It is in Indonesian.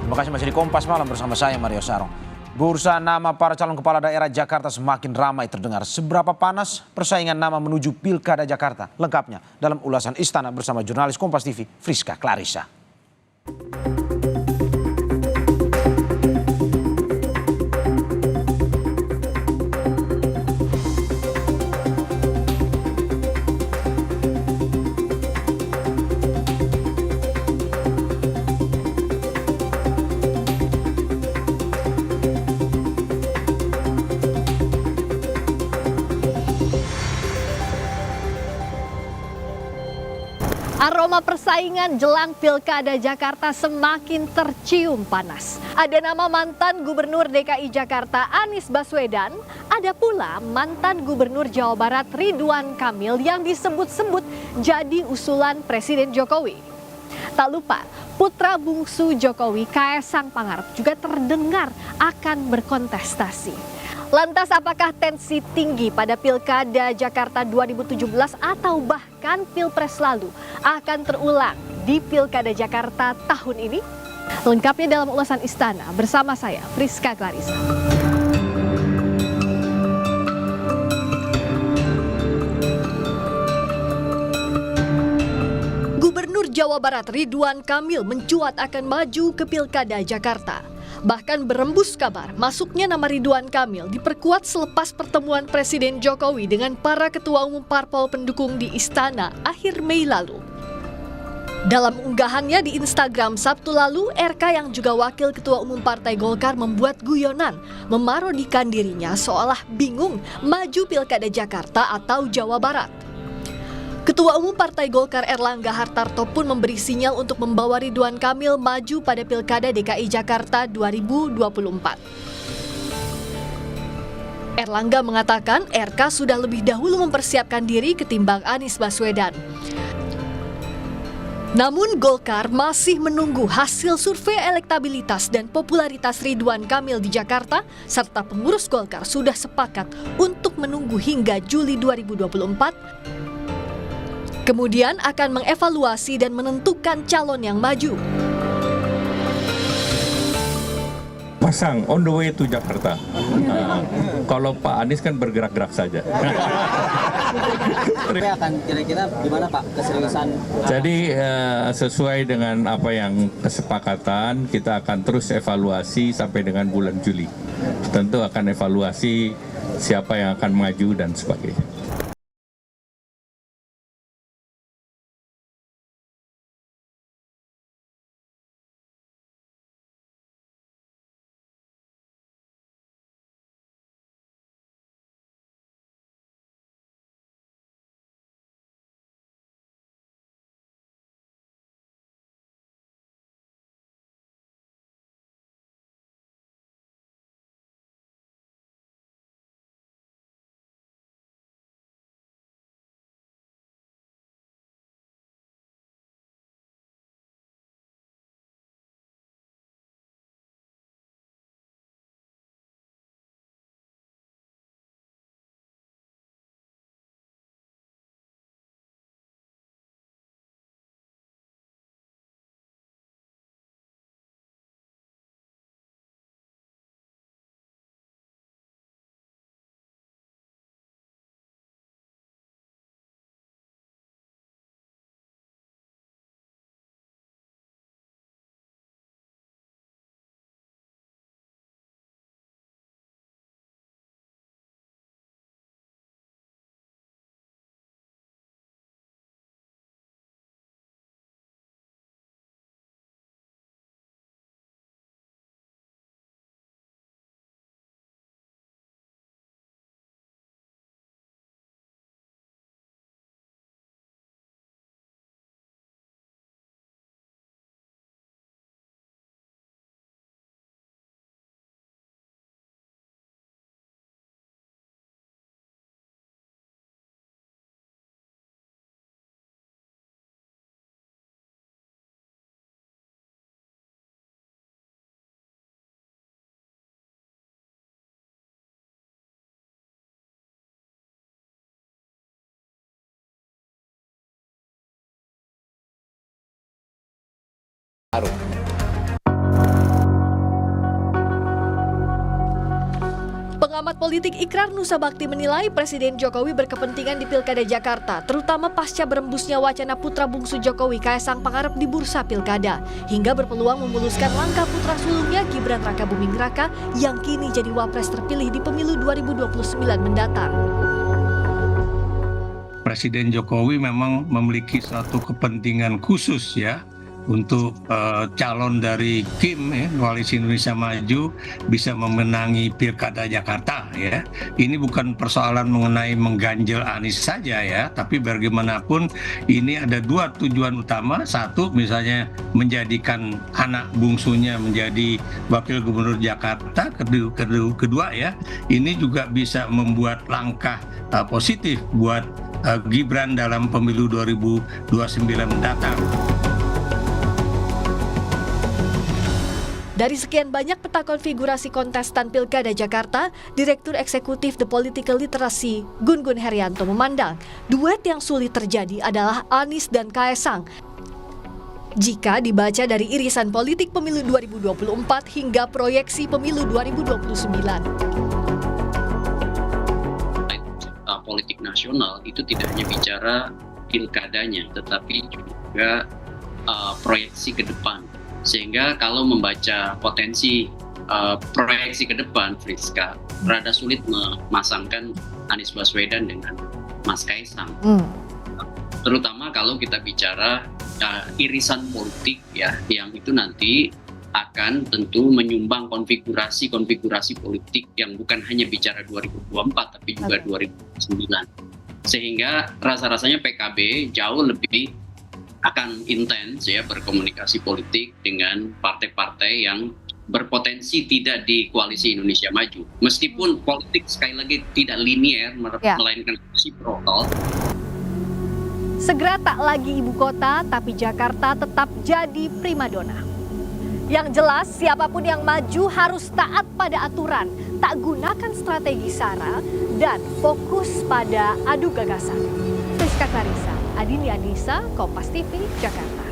Terima kasih masih di Kompas Malam bersama saya Mario Sarong. Bursa nama para calon kepala daerah Jakarta semakin ramai terdengar. Seberapa panas persaingan nama menuju Pilkada Jakarta? Lengkapnya dalam ulasan Istana bersama jurnalis Kompas TV Friska Clarissa. Aroma persaingan jelang Pilkada Jakarta semakin tercium panas. Ada nama mantan Gubernur DKI Jakarta Anies Baswedan, ada pula mantan Gubernur Jawa Barat Ridwan Kamil yang disebut-sebut jadi usulan Presiden Jokowi. Tak lupa, putra bungsu Jokowi Kaesang Pangarep juga terdengar akan berkontestasi. Lantas apakah tensi tinggi pada Pilkada Jakarta 2017 atau bahkan Pilpres lalu akan terulang di Pilkada Jakarta tahun ini? Lengkapnya dalam ulasan Istana bersama saya Friska Clarissa. Gubernur Jawa Barat Ridwan Kamil mencuat akan maju ke Pilkada Jakarta. Bahkan berembus kabar masuknya nama Ridwan Kamil diperkuat selepas pertemuan Presiden Jokowi dengan para ketua umum parpol pendukung di Istana akhir Mei lalu. Dalam unggahannya di Instagram Sabtu lalu, RK yang juga wakil ketua umum Partai Golkar membuat guyonan memarodikan dirinya seolah bingung maju Pilkada Jakarta atau Jawa Barat. Ketua Umum Partai Golkar Erlangga Hartarto pun memberi sinyal untuk membawa Ridwan Kamil maju pada Pilkada DKI Jakarta 2024. Erlangga mengatakan RK sudah lebih dahulu mempersiapkan diri ketimbang Anies Baswedan. Namun Golkar masih menunggu hasil survei elektabilitas dan popularitas Ridwan Kamil di Jakarta, serta pengurus Golkar sudah sepakat untuk menunggu hingga Juli 2024. Kemudian akan mengevaluasi dan menentukan calon yang maju. Pasang on the way to Jakarta. Kalau Pak Anies kan bergerak-gerak saja. Tapi akan kira-kira gimana Pak keseriusan? Jadi sesuai dengan apa yang kesepakatan, kita akan terus evaluasi sampai dengan bulan Juli. Tentu akan evaluasi siapa yang akan maju dan sebagainya. Baru. Pengamat politik Ikrar Nusa Bakti menilai Presiden Jokowi berkepentingan di Pilkada Jakarta, terutama pasca berembusnya wacana putra bungsu Jokowi Kaesang Pangarep di bursa Pilkada, hingga berpeluang memuluskan langkah putra sulungnya Gibran Rakabuming Raka yang kini jadi wapres terpilih di pemilu 2029 mendatang. Presiden Jokowi memang memiliki suatu kepentingan khusus ya untuk calon dari KIM ya, Koalisi Indonesia Maju bisa memenangi Pilkada Jakarta ya. Ini bukan persoalan mengenai mengganjel Anies saja ya, tapi bagaimanapun ini ada dua tujuan utama. Satu misalnya menjadikan anak bungsunya menjadi Wakil Gubernur Jakarta. Kedua ya, ini juga bisa membuat langkah positif buat Gibran dalam pemilu 2029 mendatang. Dari sekian banyak peta konfigurasi kontestan Pilkada Jakarta, Direktur Eksekutif The Political Literacy Gun Gun Herianto memandang duet yang sulit terjadi adalah Anies dan Kaesang. Jika dibaca dari irisan politik pemilu 2024 hingga proyeksi pemilu 2029. Politik nasional itu tidak hanya bicara pilkadanya, tetapi juga proyeksi ke depan. Sehingga kalau membaca potensi proyeksi ke depan, Friska, rada sulit memasangkan Anies Baswedan dengan Mas Kaesang. Terutama kalau kita bicara irisan politik ya, yang itu nanti akan tentu menyumbang konfigurasi politik yang bukan hanya bicara 2024 tapi juga 2029. Sehingga rasa-rasanya PKB jauh lebih akan intens ya berkomunikasi politik dengan partai-partai yang berpotensi tidak di Koalisi Indonesia Maju. Meskipun politik sekali lagi tidak linier, melainkan resiprokal. Segera tak lagi ibu kota, tapi Jakarta tetap jadi primadona. Yang jelas, siapapun yang maju harus taat pada aturan, tak gunakan strategi SARA, dan fokus pada adu gagasan. Friska Clarissa, Adini Anissa, Kompas TV, Jakarta.